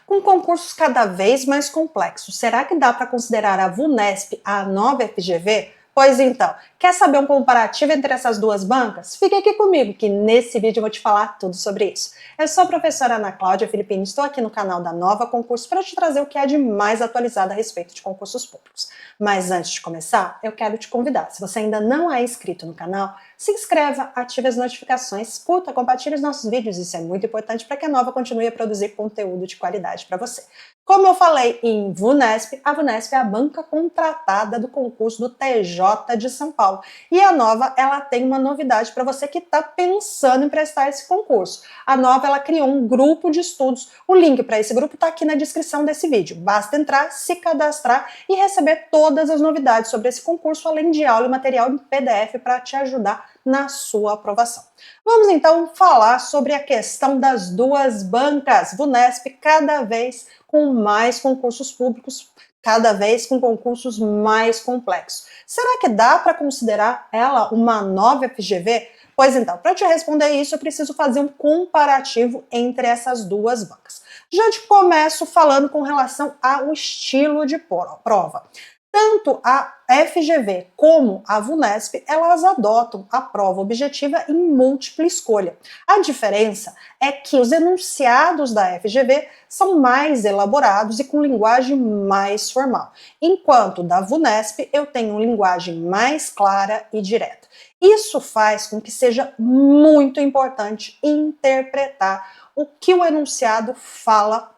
Com concursos cada vez mais complexos, será que dá para considerar a VUNESP a nova FGV? Pois então, quer saber um comparativo entre essas duas bancas? Fique aqui comigo que nesse vídeo eu vou te falar tudo sobre isso. Eu sou a professora Ana Cláudia Filipini, estou aqui no canal da Nova Concurso para te trazer o que há de mais atualizado a respeito de concursos públicos. Mas antes de começar, eu quero te convidar, se você ainda não é inscrito no canal, se inscreva, ative as notificações, curta, compartilhe os nossos vídeos, isso é muito importante para que a Nova continue a produzir conteúdo de qualidade para você. Como eu falei em VUNESP, a VUNESP é a banca contratada do concurso do TJ de São Paulo. E a Nova, ela tem uma novidade para você que está pensando em prestar esse concurso. A Nova, ela criou um grupo de estudos. O link para esse grupo está aqui na descrição desse vídeo. Basta entrar, se cadastrar e receber todas as novidades sobre esse concurso, além de aula e material em PDF para te ajudar na sua aprovação. Vamos então falar sobre a questão das duas bancas. VUNESP cada vez com mais concursos públicos, cada vez com concursos mais complexos. Será que dá para considerar ela uma nova FGV? Pois então, para te responder isso, eu preciso fazer um comparativo entre essas duas bancas. Já te começo falando com relação ao estilo de prova. Tanto a FGV como a VUNESP, elas adotam a prova objetiva em múltipla escolha. A diferença é que os enunciados da FGV são mais elaborados e com linguagem mais formal, enquanto da VUNESP eu tenho linguagem mais clara e direta. Isso faz com que seja muito importante interpretar o que o enunciado fala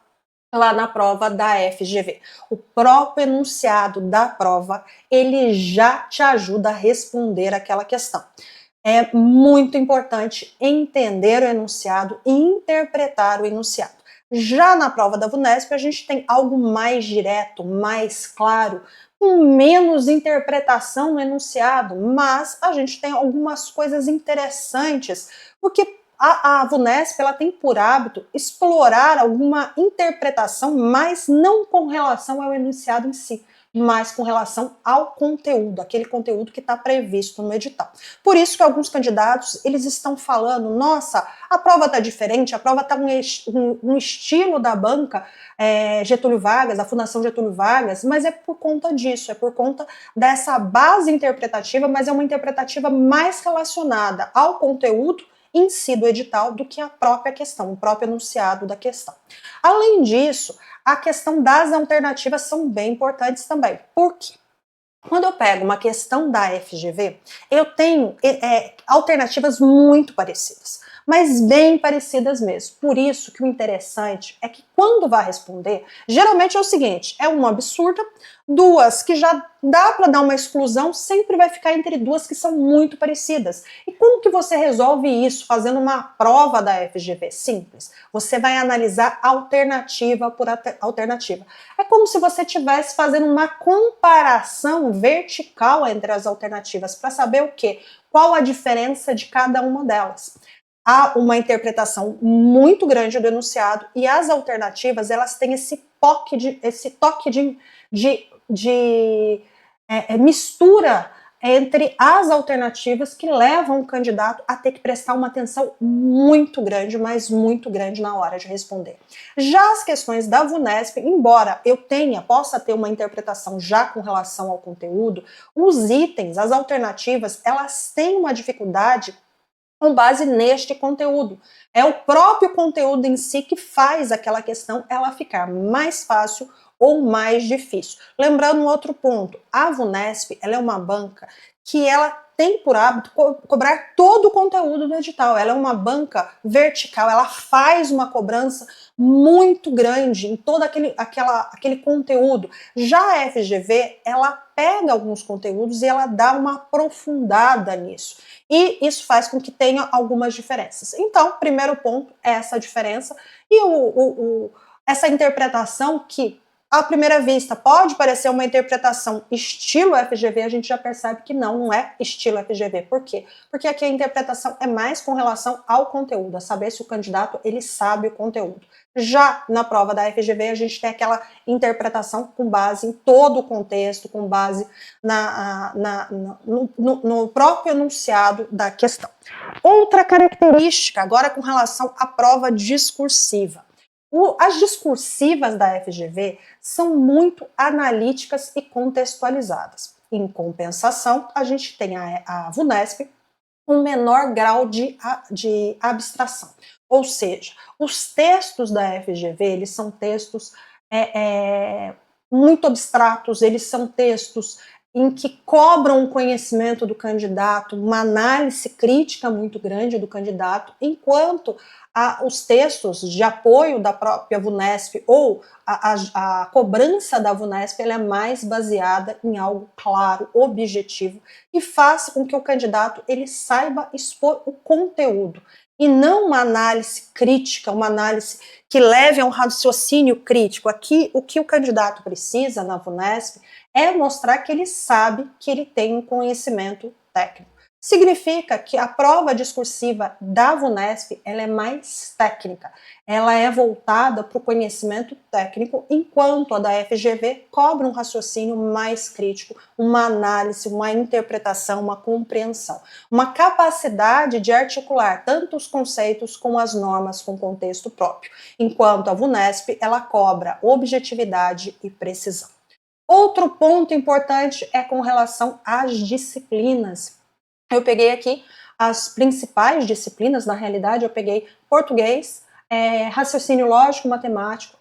lá na prova da FGV. O próprio enunciado da prova, ele já te ajuda a responder aquela questão. É muito importante entender o enunciado e interpretar o enunciado. Já na prova da VUNESP, a gente tem algo mais direto, mais claro, com menos interpretação no enunciado, mas a gente tem algumas coisas interessantes, porque a VUNESP, ela tem por hábito explorar alguma interpretação, mas não com relação ao enunciado em si, mas com relação ao conteúdo, aquele conteúdo que está previsto no edital. Por isso que alguns candidatos, eles estão falando, nossa, a prova está diferente, a prova está um estilo da banca Getúlio Vargas, da Fundação Getúlio Vargas, mas é por conta disso, é por conta dessa base interpretativa, mas é uma interpretativa mais relacionada ao conteúdo em si do edital do que a própria questão, o próprio enunciado da questão. Além disso, a questão das alternativas são bem importantes também. Por quê? Quando eu pego uma questão da FGV, eu tenho alternativas muito parecidas, mas bem parecidas mesmo. Por isso que o interessante é que quando vai responder, geralmente é o seguinte, é uma absurda, duas que já dá para dar uma exclusão, sempre vai ficar entre duas que são muito parecidas. E como que você resolve isso fazendo uma prova da FGV? Simples. Você vai analisar alternativa por alternativa. É como se você estivesse fazendo uma comparação vertical entre as alternativas para saber o quê? Qual a diferença de cada uma delas. Há uma interpretação muito grande do enunciado e as alternativas, elas têm esse toque de mistura entre as alternativas que levam o candidato a ter que prestar uma atenção muito grande, mas muito grande na hora de responder. Já as questões da VUNESP, embora eu possa ter uma interpretação já com relação ao conteúdo, os itens, as alternativas, elas têm uma dificuldade com base neste conteúdo. É o próprio conteúdo em si que faz aquela questão ela ficar mais fácil ou mais difícil. Lembrando um outro ponto, a VUNESP, ela é uma banca que ela tem por hábito cobrar todo o conteúdo do edital. Ela é uma banca vertical, ela faz uma cobrança muito grande em todo aquele conteúdo. Já a FGV, ela pega alguns conteúdos e ela dá uma aprofundada nisso. E isso faz com que tenha algumas diferenças. Então, primeiro ponto é essa diferença e essa interpretação que, à primeira vista, pode parecer uma interpretação estilo FGV, a gente já percebe que não é estilo FGV. Por quê? Porque aqui a interpretação é mais com relação ao conteúdo, a saber se o candidato ele sabe o conteúdo. Já na prova da FGV, a gente tem aquela interpretação com base em todo o contexto, com base no próprio enunciado da questão. Outra característica, agora com relação à prova discursiva. As discursivas da FGV são muito analíticas e contextualizadas. Em compensação, a gente tem a VUNESP um menor grau de abstração. Ou seja, os textos da FGV, eles são textos muito abstratos, eles são textos em que cobram o conhecimento do candidato, uma análise crítica muito grande do candidato, enquanto os textos de apoio da própria VUNESP ou a cobrança da VUNESP ela é mais baseada em algo claro, objetivo, e faça com que o candidato ele saiba expor o conteúdo, e não uma análise crítica, uma análise que leve a um raciocínio crítico. Aqui, o que o candidato precisa na VUNESP é mostrar que ele sabe que ele tem um conhecimento técnico. Significa que a prova discursiva da VUNESP ela é mais técnica, ela é voltada para o conhecimento técnico, enquanto a da FGV cobra um raciocínio mais crítico, uma análise, uma interpretação, uma compreensão, uma capacidade de articular tanto os conceitos com as normas com contexto próprio, enquanto a VUNESP ela cobra objetividade e precisão. Outro ponto importante é com relação às disciplinas. Eu peguei aqui as principais disciplinas, na realidade eu peguei português, raciocínio lógico, matemático,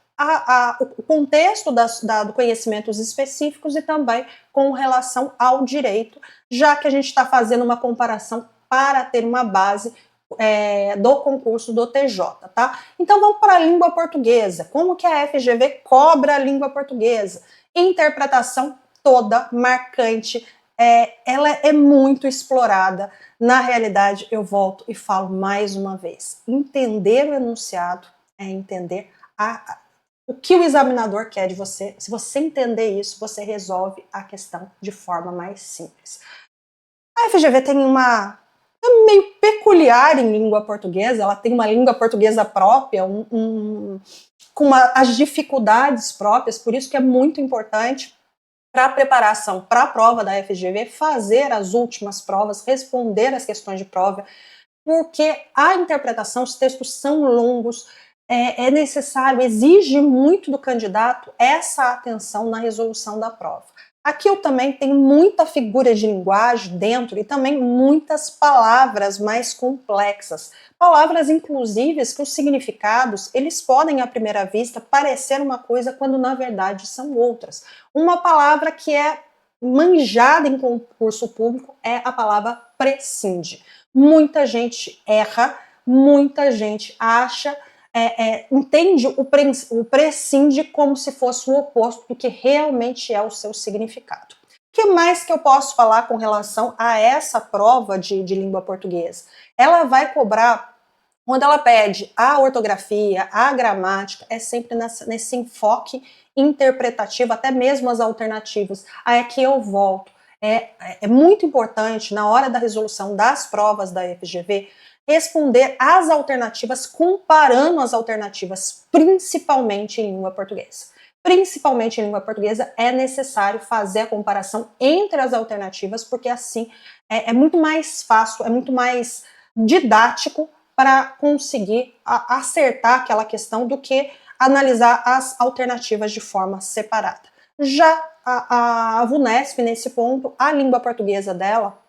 o contexto do conhecimentos específicos e também com relação ao direito, já que a gente está fazendo uma comparação para ter uma base do concurso do TJ, tá? Então vamos para a língua portuguesa. Como que a FGV cobra a língua portuguesa? Interpretação toda marcante, ela é muito explorada. Na realidade, eu volto e falo mais uma vez, entender o enunciado é entender o que o examinador quer de você. Se você entender isso, você resolve a questão de forma mais simples. A FGV tem é meio peculiar em língua portuguesa, ela tem uma língua portuguesa própria, com as dificuldades próprias, por isso que é muito importante para a preparação para a prova da FGV, fazer as últimas provas, responder as questões de prova, porque a interpretação, os textos são longos, é necessário, exige muito do candidato essa atenção na resolução da prova. Aqui eu também tenho muita figura de linguagem dentro e também muitas palavras mais complexas. Palavras, inclusive, que os significados, eles podem, à primeira vista, parecer uma coisa quando, na verdade, são outras. Uma palavra que é manjada em concurso público é a palavra prescinde. Muita gente erra, muita gente acha, entende o prescinde como se fosse o oposto do que realmente é o seu significado. O que mais que eu posso falar com relação a essa prova de língua portuguesa? Ela vai cobrar, quando ela pede a ortografia, a gramática, é sempre nesse enfoque interpretativo, até mesmo as alternativas. Aí aqui eu volto. É muito importante, na hora da resolução das provas da FGV, responder as alternativas, comparando as alternativas, principalmente em língua portuguesa. Principalmente em língua portuguesa, é necessário fazer a comparação entre as alternativas, porque assim é muito mais fácil, é muito mais didático para conseguir acertar aquela questão do que analisar as alternativas de forma separada. Já a VUNESP, nesse ponto, a língua portuguesa dela,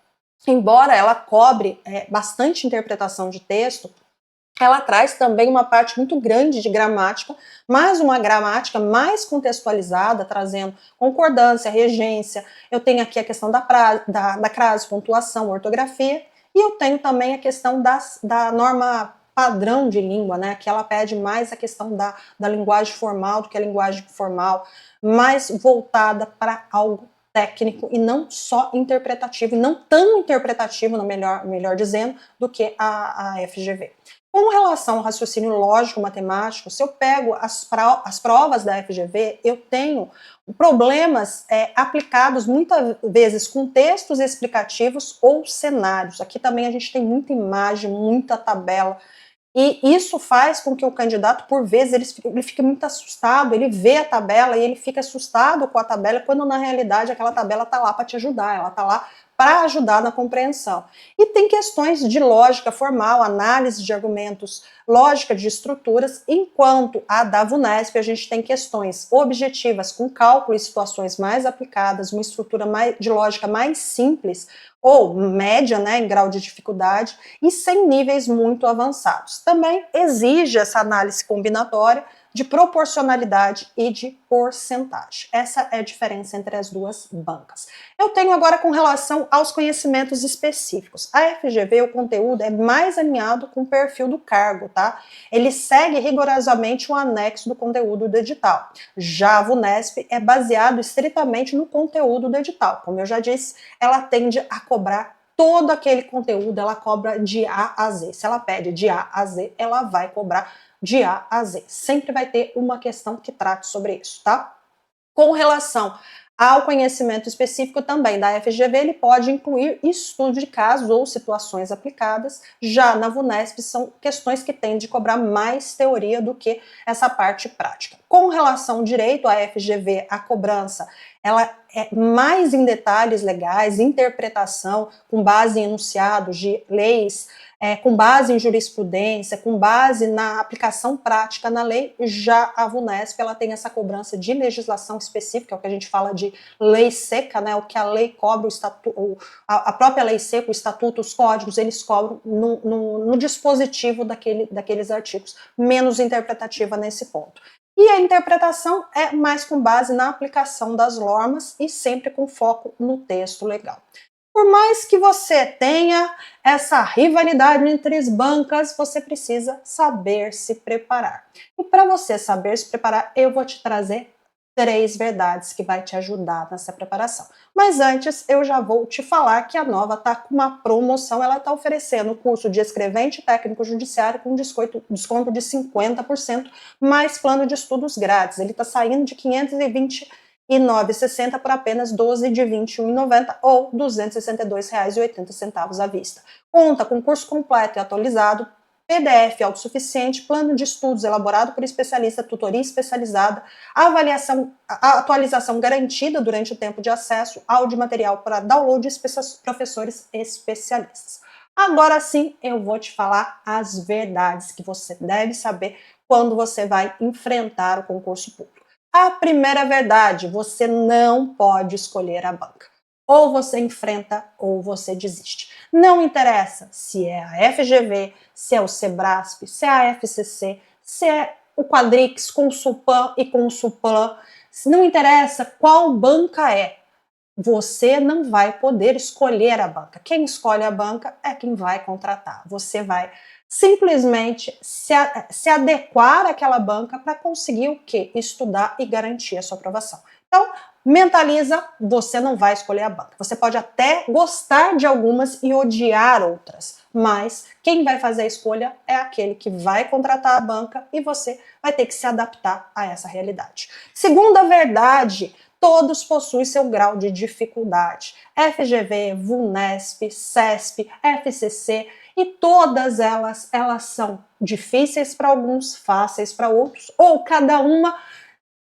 embora ela cobre bastante interpretação de texto, ela traz também uma parte muito grande de gramática, mas uma gramática mais contextualizada, trazendo concordância, regência. Eu tenho aqui a questão da crase, pontuação, ortografia, e eu tenho também a questão da norma padrão de língua, né, que ela pede mais a questão da linguagem formal do que a linguagem informal, mais voltada para algo técnico e não só interpretativo, e não tão interpretativo, melhor dizendo, do que a FGV. Com relação ao raciocínio lógico-matemático, se eu pego as provas da FGV, eu tenho problemas aplicados muitas vezes com textos explicativos ou cenários. Aqui também a gente tem muita imagem, muita tabela, e isso faz com que o candidato, por vezes, ele fique muito assustado, ele vê a tabela e ele fica assustado com a tabela, quando na realidade aquela tabela está lá para te ajudar, ela está lá para ajudar na compreensão. E tem questões de lógica formal, análise de argumentos, lógica de estruturas, enquanto a da VUNESP a gente tem questões objetivas com cálculo e situações mais aplicadas, uma estrutura de lógica mais simples, ou média, né, em grau de dificuldade, e sem níveis muito avançados. Também exige essa análise combinatória de proporcionalidade e de porcentagem. Essa é a diferença entre as duas bancas. Eu tenho agora com relação aos conhecimentos específicos. A FGV, o conteúdo é mais alinhado com o perfil do cargo, tá? Ele segue rigorosamente o anexo do conteúdo do edital. Já a VUNESP é baseado estritamente no conteúdo do edital. Como eu já disse, ela tende a cobrar todo aquele conteúdo, ela cobra de A a Z. Se ela pede de A a Z, ela vai cobrar de A a Z. Sempre vai ter uma questão que trate sobre isso, tá? Com relação ao conhecimento específico também da FGV, ele pode incluir estudo de casos ou situações aplicadas. Já na VUNESP, são questões que tendem a cobrar mais teoria do que essa parte prática. Com relação ao direito, a FGV, a cobrança, ela é mais em detalhes legais, interpretação, com base em enunciados de leis, com base em jurisprudência, com base na aplicação prática na lei. Já a VUNESP, ela tem essa cobrança de legislação específica, é o que a gente fala de lei seca, né, o que a lei cobra, a própria lei seca, o estatuto, os códigos, eles cobram no dispositivo daqueles artigos, menos interpretativa nesse ponto. E a interpretação é mais com base na aplicação das normas e sempre com foco no texto legal. Por mais que você tenha essa rivalidade entre as bancas, você precisa saber se preparar. E para você saber se preparar, eu vou te trazer 3 verdades que vai te ajudar nessa preparação. Mas antes, eu já vou te falar que a Nova está com uma promoção, ela está oferecendo o curso de escrevente técnico judiciário com desconto de 50%, mais plano de estudos grátis. Ele está saindo de R$ 529,60 por apenas 12 de R$ 21,90 ou R$ 262,80 à vista. Conta com curso completo e atualizado, PDF autossuficiente, plano de estudos elaborado por especialista, tutoria especializada, a atualização garantida durante o tempo de acesso, áudio e material para download de professores especialistas. Agora sim, eu vou te falar as verdades que você deve saber quando você vai enfrentar o concurso público. A primeira verdade, você não pode escolher a banca. Ou você enfrenta ou você desiste. Não interessa se é a FGV, se é o Sebrasp, se é a FCC, se é o Quadrix, Consulpan e Consulplan. Não interessa qual banca é. Você não vai poder escolher a banca. Quem escolhe a banca é quem vai contratar. Você vai simplesmente se adequar àquela banca para conseguir o quê? Estudar e garantir a sua aprovação. Então, mentaliza, você não vai escolher a banca. Você pode até gostar de algumas e odiar outras, mas quem vai fazer a escolha é aquele que vai contratar a banca e você vai ter que se adaptar a essa realidade. Segunda verdade, todos possuem seu grau de dificuldade. FGV, VUNESP, CESP, FCC, e todas elas são difíceis para alguns, fáceis para outros, ou cada uma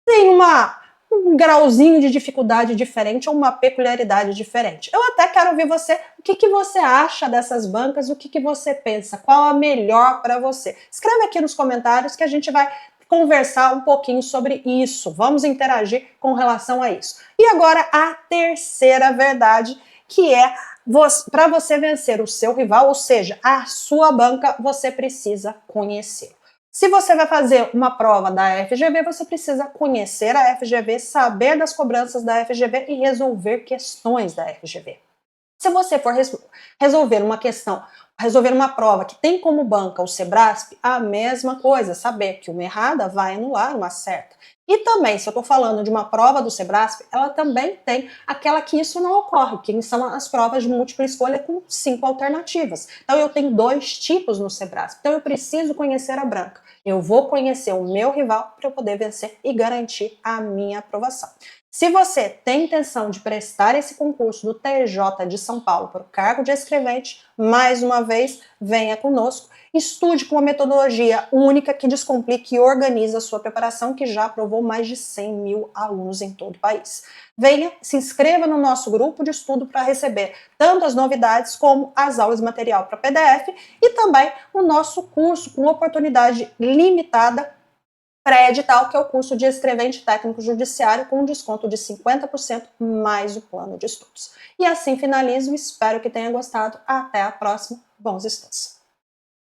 tem um grauzinho de dificuldade diferente ou uma peculiaridade diferente. Eu até quero ouvir você, o que você acha dessas bancas, o que você pensa, qual a melhor para você. Escreve aqui nos comentários que a gente vai conversar um pouquinho sobre isso, vamos interagir com relação a isso. E agora a terceira verdade, que é para você vencer o seu rival, ou seja, a sua banca, você precisa conhecer. Se você vai fazer uma prova da FGV, você precisa conhecer a FGV, saber das cobranças da FGV e resolver questões da FGV. Se você for resolver uma prova que tem como banca o Sebrasp, a mesma coisa, saber que uma errada vai anular uma certa. E também, se eu estou falando de uma prova do Sebrasp, ela também tem aquela que isso não ocorre, que são as provas de múltipla escolha com 5 alternativas. Então, eu tenho 2 tipos no Sebrasp. Então, eu preciso conhecer a branca. Eu vou conhecer o meu rival para eu poder vencer e garantir a minha aprovação. Se você tem intenção de prestar esse concurso do TJ de São Paulo para o cargo de escrevente, mais uma vez, venha conosco, estude com uma metodologia única que descomplica e organiza a sua preparação, que já aprovou mais de 100 mil alunos em todo o país. Venha, se inscreva no nosso grupo de estudo para receber tanto as novidades como as aulas de material para PDF e também o nosso curso com oportunidade limitada pré-edital, que é o curso de escrevente técnico judiciário com um desconto de 50% mais o plano de estudos. E assim finalizo, espero que tenha gostado. Até a próxima. Bons estudos!